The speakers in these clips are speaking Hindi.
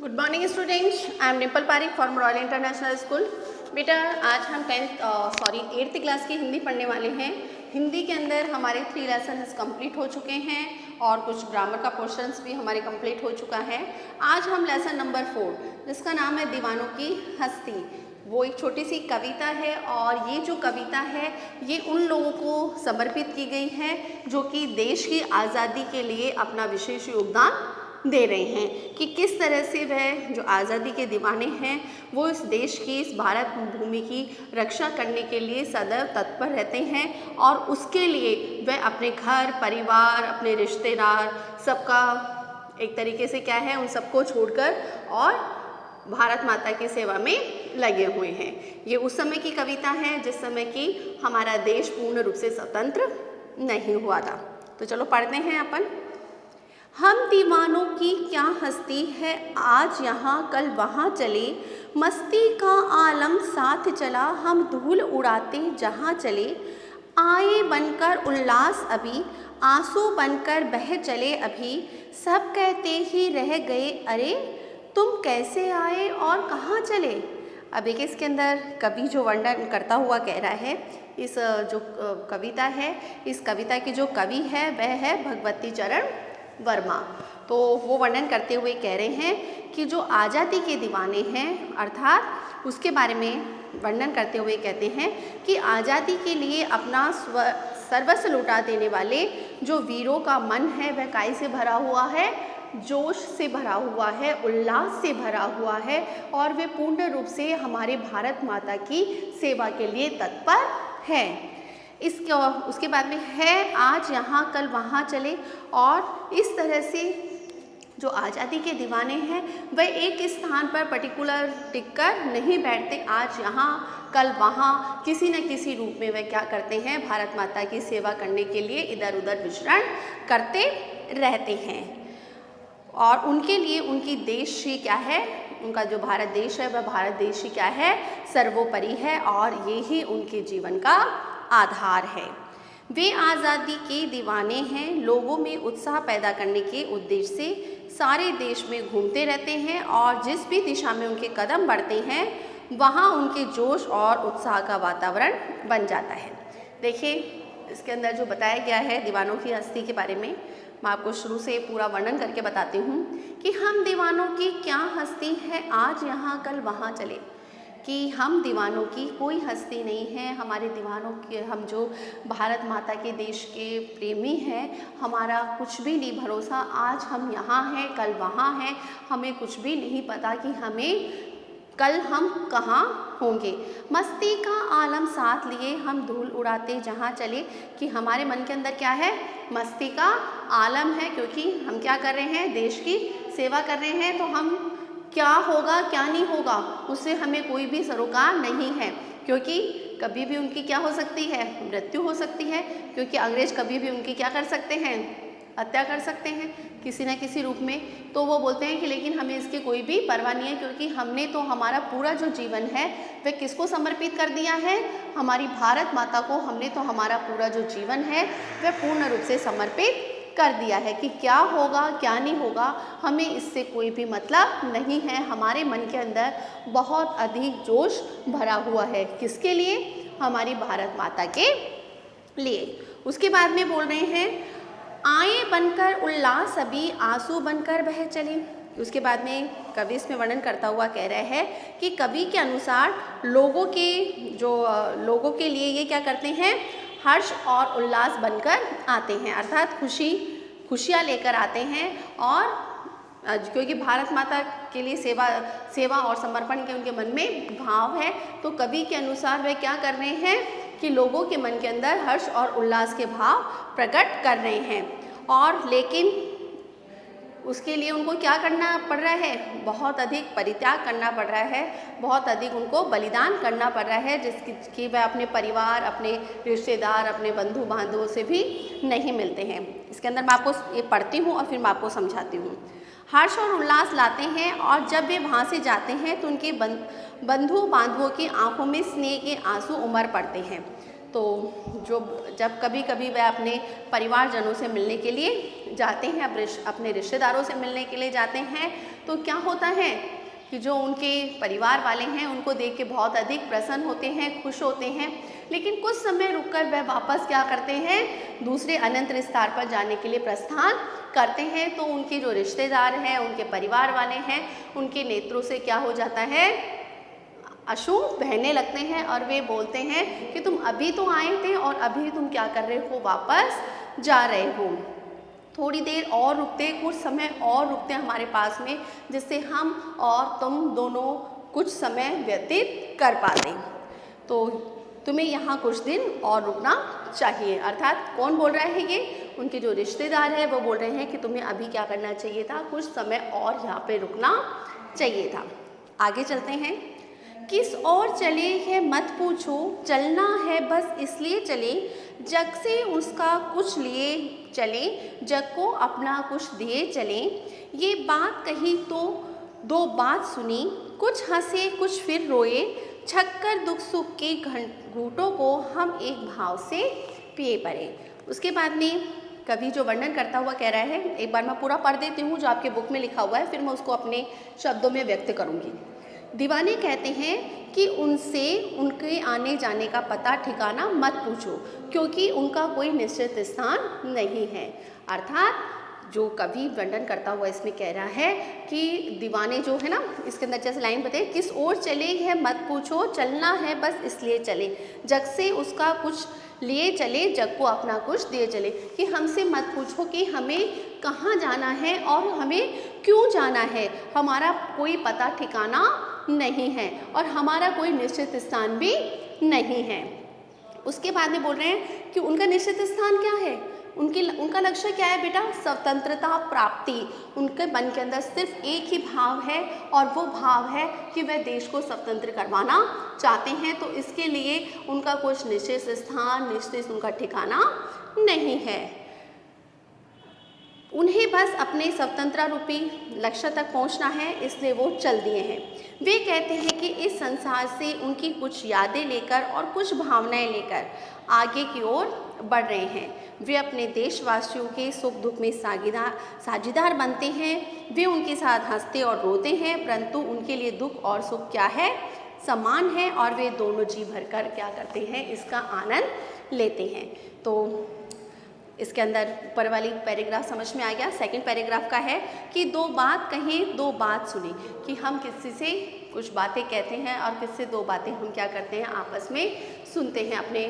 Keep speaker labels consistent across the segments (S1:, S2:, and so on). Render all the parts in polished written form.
S1: Good morning students, I am Dimple Pareek from Royal International School. बेटा आज हम 8th क्लास की हिंदी पढ़ने वाले हैं। हिंदी के अंदर हमारे 3 लेसन कंप्लीट हो चुके हैं और कुछ ग्रामर का पोर्शंस भी हमारे कंप्लीट हो चुका है। आज हम लेसन नंबर 4 जिसका नाम है दीवानों की हस्ती, वो एक छोटी सी कविता है और ये जो कविता है ये उन लोगों को समर्पित की गई है जो कि देश की आज़ादी के लिए अपना विशेष योगदान दे रहे हैं कि किस तरह से वह जो आज़ादी के दीवाने हैं वो इस देश की, इस भारत भूमि की रक्षा करने के लिए सदैव तत्पर रहते हैं और उसके लिए वह अपने घर परिवार, अपने रिश्तेदार सबका एक तरीके से क्या है उन सबको छोड़कर और भारत माता की सेवा में लगे हुए हैं। ये उस समय की कविता है जिस समय कि हमारा देश पूर्ण रूप से स्वतंत्र नहीं हुआ था। तो चलो पढ़ते हैं अपन। हम दीवानों की क्या हस्ती है, आज यहाँ कल वहाँ चले, मस्ती का आलम साथ चला, हम धूल उड़ाते जहाँ चले, आए बनकर उल्लास अभी, आंसू बनकर बह चले अभी, सब कहते ही रह गए अरे तुम कैसे आए और कहाँ चले। अब एक इसके अंदर कवि जो वर्णन करता हुआ कह रहा है, इस जो कविता है, इस कविता की जो कवि है वह है भगवती चरण वर्मा। तो वो वर्णन करते हुए कह रहे हैं कि जो आज़ादी के दीवाने हैं अर्थात उसके बारे में वर्णन करते हुए कहते हैं कि आज़ादी के लिए अपना सर्वस्व लुटा देने वाले जो वीरों का मन है वह काय से भरा हुआ है, जोश से भरा हुआ है, उल्लास से भरा हुआ है और वे पूर्ण रूप से हमारे भारत माता की सेवा के लिए तत्पर है। उसके बाद में है आज यहाँ कल वहाँ चले, और इस तरह से जो आज़ादी के दीवाने हैं वह एक स्थान पर पर्टिकुलर टिककर नहीं बैठते, आज यहाँ कल वहाँ किसी न किसी रूप में वह क्या करते हैं, भारत माता की सेवा करने के लिए इधर उधर विचरण करते रहते हैं। और उनके लिए उनकी देश ही क्या है, उनका जो भारत देश है वह भारत देश ही क्या है, सर्वोपरि है और ये ही उनके जीवन का आधार है। वे आज़ादी के दीवाने हैं, लोगों में उत्साह पैदा करने के उद्देश्य से सारे देश में घूमते रहते हैं और जिस भी दिशा में उनके कदम बढ़ते हैं वहाँ उनके जोश और उत्साह का वातावरण बन जाता है। देखिए इसके अंदर जो बताया गया है दीवानों की हस्ती के बारे में, मैं आपको शुरू से पूरा वर्णन करके बताती हूँ कि हम दीवानों की क्या हस्ती है, आज यहाँ कल वहाँ चले, कि हम दीवानों की कोई हस्ती नहीं है। हमारे दीवानों के, हम जो भारत माता के देश के प्रेमी हैं, हमारा कुछ भी नहीं भरोसा, आज हम यहाँ हैं कल वहाँ हैं, हमें कुछ भी नहीं पता कि हमें कल हम कहाँ होंगे। मस्ती का आलम साथ लिए हम धूल उड़ाते जहाँ चले, कि हमारे मन के अंदर क्या है, मस्ती का आलम है, क्योंकि हम क्या कर रहे हैं, देश की सेवा कर रहे हैं। तो हम क्या होगा क्या नहीं होगा उससे हमें कोई भी सरोकार नहीं है, क्योंकि कभी भी उनकी क्या हो सकती है, मृत्यु हो सकती है, क्योंकि अंग्रेज कभी भी उनकी क्या कर सकते हैं, हत्या कर सकते हैं किसी न किसी रूप में। तो वो बोलते हैं कि लेकिन हमें इसकी कोई भी परवाह नहीं है, क्योंकि हमने तो हमारा पूरा जो जीवन है वह किसको समर्पित कर दिया है, हमारी भारत माता को हमने तो हमारा पूरा जो जीवन है वह पूर्ण रूप से समर्पित कर दिया है, कि क्या होगा क्या नहीं होगा हमें इससे कोई भी मतलब नहीं है। हमारे मन के अंदर बहुत अधिक जोश भरा हुआ है, किसके लिए, हमारी भारत माता के लिए। उसके बाद में बोल रहे हैं आए बनकर उल्लास अभी, आंसू बनकर बह चले। उसके बाद में कवि इसमें वर्णन करता हुआ कह रहा है कि कवि के अनुसार लोगों के लिए ये क्या करते हैं, हर्ष और उल्लास बनकर आते हैं, अर्थात खुशियाँ लेकर आते हैं। और क्योंकि भारत माता के लिए सेवा और समर्पण के उनके मन में भाव है, तो कवि के अनुसार वे क्या कर रहे हैं कि लोगों के मन के अंदर हर्ष और उल्लास के भाव प्रकट कर रहे हैं। और लेकिन उसके लिए उनको क्या करना पड़ रहा है, बहुत अधिक परित्याग करना पड़ रहा है, बहुत अधिक उनको बलिदान करना पड़ रहा है, जिसकी वह अपने परिवार, अपने रिश्तेदार, अपने बंधु बांधवों से भी नहीं मिलते हैं। इसके अंदर मैं आपको ये पढ़ती हूँ और फिर मैं आपको समझाती हूँ। हर्ष और उल्लास लाते हैं और जब वे वहाँ से जाते हैं तो उनके बंधु बांधवों की आंखों में स्नेह के आंसू उमड़ पड़ते हैं। तो जब कभी कभी वह अपने परिवारजनों से मिलने के लिए जाते हैं, अपने रिश्तेदारों से मिलने के लिए जाते हैं, तो क्या होता है कि जो उनके परिवार वाले हैं उनको देख के बहुत अधिक प्रसन्न होते हैं, खुश होते हैं। लेकिन कुछ समय रुककर वह वापस क्या करते हैं, दूसरे अनंत विस्तार पर जाने के लिए प्रस्थान करते हैं। तो उनके जो रिश्तेदार हैं, उनके परिवार वाले हैं, उनके नेत्रों से क्या हो जाता है, अश्रु बहने लगते हैं और वे बोलते हैं कि तुम अभी तो आए थे और अभी तुम क्या कर रहे हो, वापस जा रहे हो। थोड़ी देर और रुकते, कुछ समय और रुकते हमारे पास में, जिससे हम और तुम दोनों कुछ समय व्यतीत कर पाते। तो तुम्हें यहाँ कुछ दिन और रुकना चाहिए। अर्थात कौन बोल रहा है ये, उनके जो रिश्तेदार हैं वो बोल रहे हैं कि तुम्हें अभी क्या करना चाहिए था, कुछ समय और यहाँ पे रुकना चाहिए था। आगे चलते हैं। किस ओर चले है मत पूछो, चलना है बस इसलिए चले, जग से उसका कुछ लिए चले, जग को अपना कुछ दिए चले। ये बात कही तो दो बात सुनी, कुछ हंसे कुछ फिर रोए, छक्कर दुख सुख के घूंटों को हम एक भाव से पिए पड़े। उसके बाद में कवि जो वर्णन करता हुआ कह रहा है, एक बार मैं पूरा पढ़ देती हूँ जो आपके बुक में लिखा हुआ है, फिर मैं उसको अपने शब्दों में व्यक्त करूँगी। दीवाने कहते हैं कि उनसे उनके आने जाने का पता ठिकाना मत पूछो, क्योंकि उनका कोई निश्चित स्थान नहीं है। अर्थात जो कवि वर्णन करता हुआ इसमें कह रहा है कि दीवाने जो है ना, इसके अंदर जैसे लाइन बताइए, किस ओर चले है मत पूछो, चलना है बस इसलिए चले, जग से उसका कुछ लिए चले, जग को अपना कुछ दिए चले। कि हमसे मत पूछो कि हमें कहाँ जाना है और हमें क्यों जाना है, हमारा कोई पता ठिकाना नहीं है और हमारा कोई निश्चित स्थान भी नहीं है। उसके बाद में बोल रहे हैं कि उनका निश्चित स्थान क्या है, उनका लक्ष्य क्या है बेटा, स्वतंत्रता प्राप्ति। उनके मन के अंदर सिर्फ एक ही भाव है और वो भाव है कि वह देश को स्वतंत्र करवाना चाहते हैं। तो इसके लिए उनका कुछ निश्चित स्थान, निश्चित उनका ठिकाना नहीं है। उन्हें बस अपने स्वतंत्रता रूपी लक्ष्य तक पहुंचना है, इसलिए वो चल दिए हैं। वे कहते हैं कि इस संसार से उनकी कुछ यादें लेकर और कुछ भावनाएं लेकर आगे की ओर बढ़ रहे हैं। वे अपने देशवासियों के सुख दुख में साझीदार बनते हैं। वे उनके साथ हंसते और रोते हैं, परंतु उनके लिए दुख और सुख क्या है, समान है और वे दोनों जी भरकर क्या करते हैं, इसका आनंद लेते हैं। तो इसके अंदर ऊपर वाली पैराग्राफ समझ में आ गया। सेकंड पैराग्राफ का है कि दो बात कहें दो बात सुने, कि हम किसी से कुछ बातें कहते हैं और किससे दो बातें हम क्या करते हैं, आपस में सुनते हैं, अपने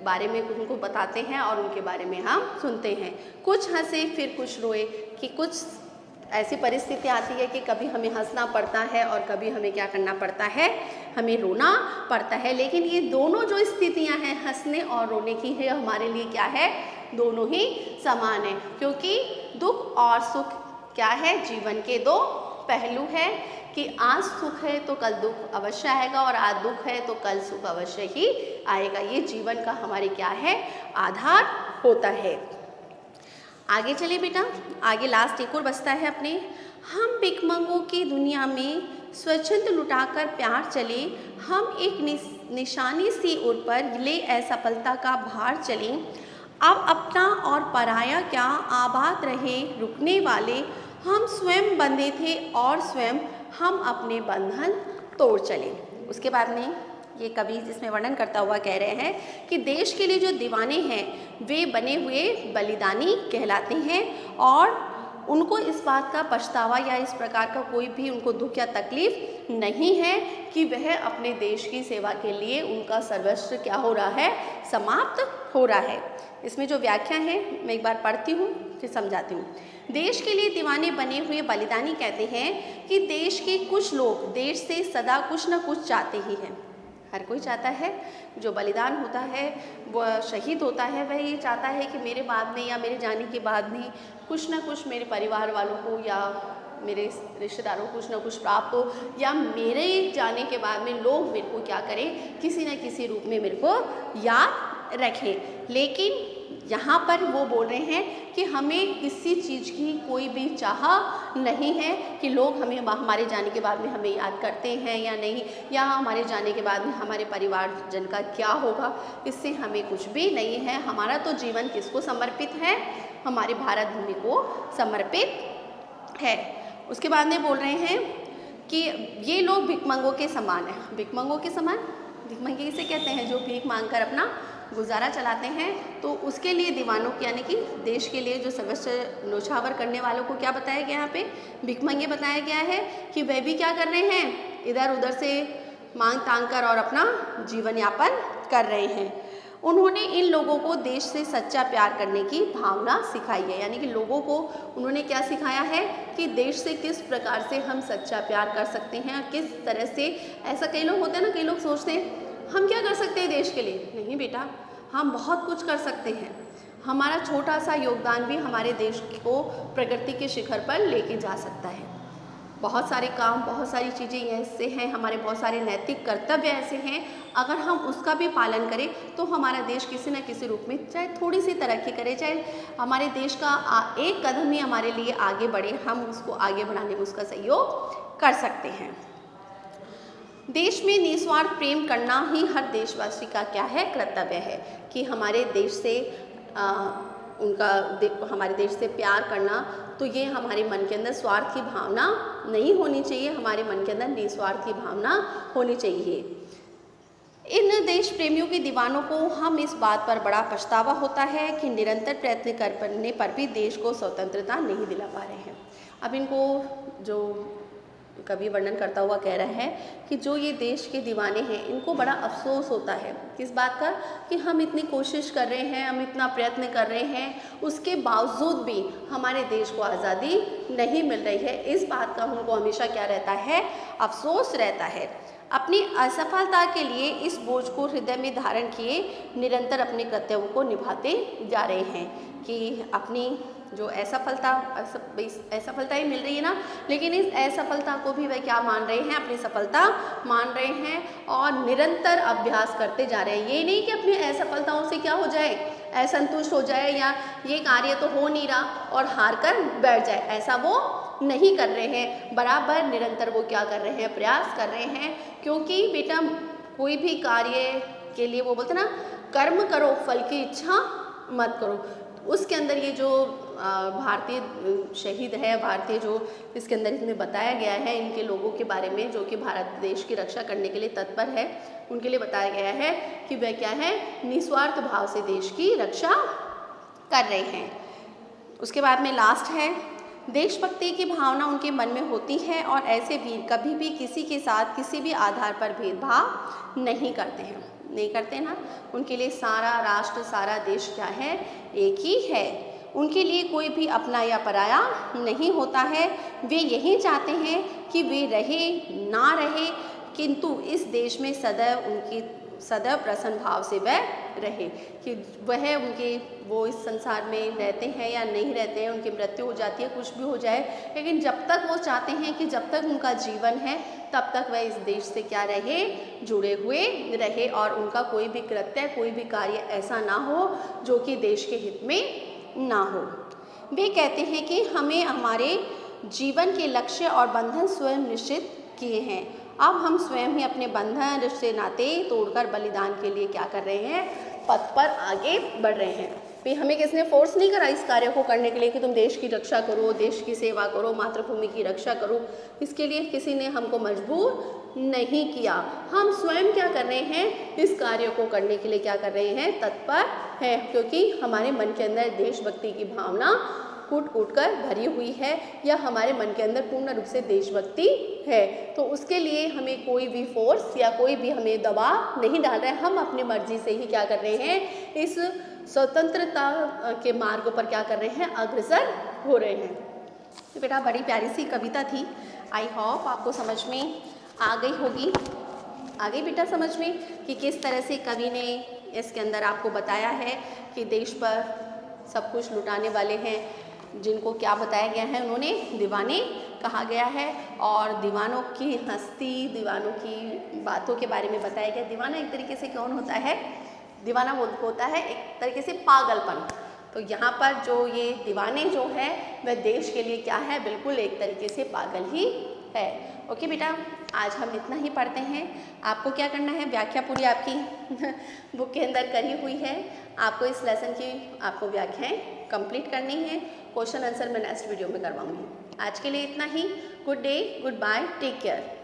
S1: बारे में उनको बताते हैं और उनके बारे में हम सुनते हैं। कुछ हंसे फिर कुछ रोए, कि कुछ ऐसी परिस्थिति आती है कि कभी हमें हंसना पड़ता है और कभी हमें क्या करना पड़ता है, हमें रोना पड़ता है। लेकिन ये दोनों जो स्थितियां हैं, हंसने और रोने की, है हमारे लिए क्या है, दोनों ही समान है। क्योंकि दुख और सुख क्या है, जीवन के दो पहलू है, कि आज सुख है तो कल दुख अवश्य आएगा और आज दुख है तो कल सुख अवश्य ही आएगा। ये जीवन का हमारे क्या है, आधार होता है। आगे चले बेटा, आगे लास्ट एक और बचता है अपने। हम भिखमंगों की दुनिया में स्वच्छंद लुटाकर प्यार चले, हम एक निशानी सी उड़ पर ले असफलता का भार चले। अब अपना और पराया क्या आबाद रहे रुकने वाले, हम स्वयं बंधे थे और स्वयं हम अपने बंधन तोड़ चले। उसके बाद में ये कवि जिसमें वर्णन करता हुआ कह रहे हैं कि देश के लिए जो दीवाने हैं वे बने हुए बलिदानी कहलाते हैं और उनको इस बात का पछतावा या इस प्रकार का कोई भी उनको दुख या तकलीफ नहीं है कि वह अपने देश की सेवा के लिए उनका सर्वस्व क्या हो रहा है, समाप्त हो रहा है। इसमें जो व्याख्या है मैं एक बार पढ़ती हूँ फिर समझाती हूँ। देश के लिए दीवाने बने हुए बलिदानी कहते हैं कि देश के कुछ लोग देश से सदा कुछ न कुछ चाहते ही हैं। हर कोई चाहता है, जो बलिदान होता है, वह शहीद होता है, वह ये चाहता है कि मेरे बाद में या मेरे जाने के बाद में कुछ ना कुछ मेरे परिवार वालों को या मेरे रिश्तेदारों को कुछ ना कुछ प्राप्त हो, या मेरे जाने के बाद में लोग मेरे को क्या करें, किसी न किसी रूप में मेरे को याद रखें। लेकिन यहाँ पर वो बोल रहे हैं कि हमें किसी चीज़ की कोई भी चाह नहीं है कि लोग हमें हमारे जाने के बाद में हमें याद करते हैं या नहीं, या हमारे जाने के बाद में हमारे परिवारजन का क्या होगा, इससे हमें कुछ भी नहीं है। हमारा तो जीवन किसको समर्पित है? हमारे भारत भूमि को समर्पित है। उसके बाद में बोल रहे हैं कि ये लोग भिखमंगों के समान हैं। भिखमंगों के समान, भिखमंगे इसे कहते हैं जो भीख मांगकर अपना गुजारा चलाते हैं। तो उसके लिए दीवानों के यानी कि देश के लिए जो सर्वस्व न्योछावर करने वालों को क्या बताया गया यहाँ पे? भिखमंगे बताया गया है कि वह भी क्या कर रहे हैं? इधर उधर से मांग तांग कर और अपना जीवन यापन कर रहे हैं। उन्होंने इन लोगों को देश से सच्चा प्यार करने की भावना सिखाई है, यानी कि लोगों को उन्होंने क्या सिखाया है कि देश से किस प्रकार से हम सच्चा प्यार कर सकते हैं, किस तरह से। ऐसा कई लोग होते हैं ना, कई लोग सोचते हैं हम क्या कर सकते हैं देश के लिए। नहीं बेटा, हम बहुत कुछ कर सकते हैं। हमारा छोटा सा योगदान भी हमारे देश को प्रगति के शिखर पर लेके जा सकता है। बहुत सारे काम, बहुत सारी चीज़ें ऐसे हैं, हमारे बहुत सारे नैतिक कर्तव्य ऐसे हैं, अगर हम उसका भी पालन करें तो हमारा देश किसी न किसी रूप में चाहे थोड़ी सी तरक्की करे, चाहे हमारे देश का एक कदम ही हमारे लिए आगे बढ़े, हम उसको आगे बढ़ाने में उसका सहयोग कर सकते हैं। देश में निस्वार्थ प्रेम करना ही हर देशवासी का क्या है? कर्तव्य है कि हमारे देश से हमारे देश से प्यार करना, तो ये हमारे मन के अंदर स्वार्थ की भावना नहीं होनी चाहिए, हमारे मन के अंदर निस्वार्थ की भावना होनी चाहिए। इन देश प्रेमियों के दीवानों को हम इस बात पर बड़ा पछतावा होता है कि निरंतर प्रयत्न करने पर भी देश को स्वतंत्रता नहीं दिला पा रहे हैं। अब इनको जो कवि वर्णन करता हुआ कह रहा है कि जो ये देश के दीवाने हैं इनको बड़ा अफसोस होता है किस बात का कि हम इतनी कोशिश कर रहे हैं, हम इतना प्रयत्न कर रहे हैं, उसके बावजूद भी हमारे देश को आज़ादी नहीं मिल रही है। इस बात का उनको हमेशा क्या रहता है? अफसोस रहता है। अपनी असफलता के लिए इस बोझ को हृदय में धारण किए निरंतर अपने कर्तव्यों को निभाते जा रहे हैं कि अपनी जो असफलता ही मिल रही है ना, लेकिन इस असफलता को भी वह क्या मान रहे हैं? अपनी सफलता मान रहे हैं और निरंतर अभ्यास करते जा रहे हैं। ये नहीं कि अपनी असफलताओं से क्या हो जाए, असंतुष्ट हो जाए या ये कार्य तो हो नहीं रहा और हार कर बैठ जाए, ऐसा वो नहीं कर रहे हैं। बराबर निरंतर वो क्या कर रहे हैं? प्रयास कर रहे हैं। क्योंकि बेटा कोई भी कार्य के लिए वो बोलते ना, कर्म करो फल की इच्छा मत करो। उसके अंदर ये जो भारतीय शहीद है, भारतीय जो इसके अंदर इसमें बताया गया है इनके लोगों के बारे में जो कि भारत देश की रक्षा करने के लिए तत्पर है, उनके लिए बताया गया है कि वह क्या है? निस्वार्थ भाव से देश की रक्षा कर रहे हैं। उसके बाद में लास्ट है, देशभक्ति की भावना उनके मन में होती है और ऐसे वीर कभी भी किसी के साथ किसी भी आधार पर भेदभाव नहीं करते हैं। नहीं करते ना, उनके लिए सारा राष्ट्र, सारा देश क्या है? एक ही है। उनके लिए कोई भी अपना या पराया नहीं होता है। वे यही चाहते हैं कि वे रहे ना रहे, किंतु इस देश में सदैव प्रसन्न भाव से वह रहे। कि वह वो इस संसार में रहते हैं या नहीं रहते हैं, उनकी मृत्यु हो जाती है, कुछ भी हो जाए, लेकिन जब तक वो चाहते हैं कि जब तक उनका जीवन है तब तक वह इस देश से क्या रहे? जुड़े हुए रहे और उनका कोई भी कृत्य, कोई भी कार्य ऐसा ना हो जो कि देश के हित में ना हो। वे कहते हैं कि हमें हमारे जीवन के लक्ष्य और बंधन स्वयं निश्चित किए हैं। अब हम स्वयं ही अपने बंधन, रिश्ते, नाते तोड़कर बलिदान के लिए क्या कर रहे हैं? पथ पर आगे बढ़ रहे हैं। भी हमें किसने फोर्स नहीं करा इस कार्य को करने के लिए कि तुम देश की रक्षा करो, देश की सेवा करो, मातृभूमि की रक्षा करो। इसके लिए किसी ने हमको मजबूर नहीं किया। हम स्वयं क्या कर रहे हैं? इस कार्य को करने के लिए क्या कर रहे हैं? तत्पर हैं, क्योंकि हमारे मन के अंदर देशभक्ति की भावना कूट कूट कर भरी हुई है या हमारे मन के अंदर पूर्ण रूप से देशभक्ति है। तो उसके लिए हमें कोई भी फोर्स या कोई भी हमें दबाव नहीं डाल रहा है। हम अपनी मर्जी से ही क्या कर रहे हैं? इस स्वतंत्रता के मार्ग पर क्या कर रहे हैं? अग्रसर हो रहे हैं। तो बेटा बड़ी प्यारी सी कविता थी। आई होप आपको समझ में आ गई होगी। आ गई बेटा समझ में कि किस तरह से कवि ने इसके अंदर आपको बताया है कि देश पर सब कुछ लुटाने वाले हैं जिनको क्या बताया गया है? उन्होंने दीवाने कहा गया है और दीवानों की हस्ती, दीवानों की बातों के बारे में बताया गया। दीवाना एक तरीके से कौन होता है? दीवाना होता है एक तरीके से पागलपन। तो यहाँ पर जो ये दीवाने जो है वह देश के लिए क्या है, बिल्कुल एक तरीके से पागल ही है। ओके बेटा, आज हम इतना ही पढ़ते हैं। आपको क्या करना है, व्याख्या पूरी आपकी बुक के अंदर करी हुई है। आपको इस लेसन की आपको व्याख्याएं कंप्लीट करनी है। क्वेश्चन आंसर मैं नेक्स्ट वीडियो में करवाऊंगी। आज के लिए इतना ही। Good day, goodbye, take care.